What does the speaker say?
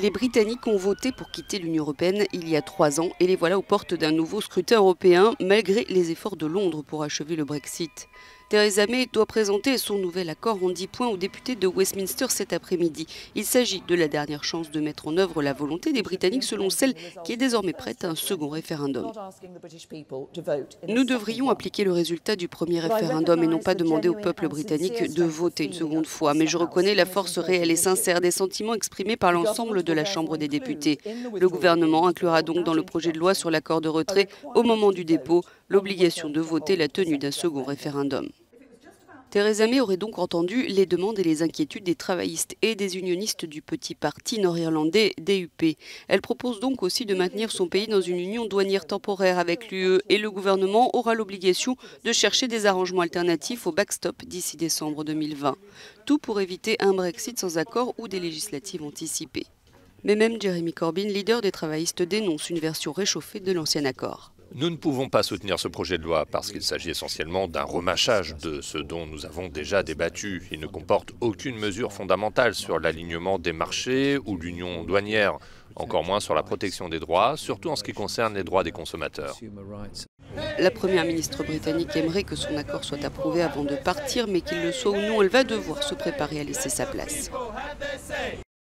Les Britanniques ont voté pour quitter l'Union européenne il y a 3 ans et les voilà aux portes d'un nouveau scrutin européen malgré les efforts de Londres pour achever le Brexit. Theresa May doit présenter son nouvel accord en 10 points aux députés de Westminster cet après-midi. Il s'agit de la dernière chance de mettre en œuvre la volonté des Britanniques selon celle qui est désormais prête à un second référendum. Nous devrions appliquer le résultat du premier référendum et non pas demander au peuple britannique de voter une seconde fois. Mais je reconnais la force réelle et sincère des sentiments exprimés par l'ensemble de la Chambre des députés. Le gouvernement inclura donc dans le projet de loi sur l'accord de retrait, au moment du dépôt, l'obligation de voter la tenue d'un second référendum. Theresa May aurait donc entendu les demandes et les inquiétudes des travaillistes et des unionistes du petit parti nord-irlandais DUP. Elle propose donc aussi de maintenir son pays dans une union douanière temporaire avec l'UE et le gouvernement aura l'obligation de chercher des arrangements alternatifs au backstop d'ici décembre 2020. Tout pour éviter un Brexit sans accord ou des législatives anticipées. Mais même Jeremy Corbyn, leader des travaillistes, dénonce une version réchauffée de l'ancien accord. Nous ne pouvons pas soutenir ce projet de loi parce qu'il s'agit essentiellement d'un remâchage de ce dont nous avons déjà débattu. Il ne comporte aucune mesure fondamentale sur l'alignement des marchés ou l'union douanière, encore moins sur la protection des droits, surtout en ce qui concerne les droits des consommateurs. La première ministre britannique aimerait que son accord soit approuvé avant de partir, mais qu'il le soit ou non, elle va devoir se préparer à laisser sa place.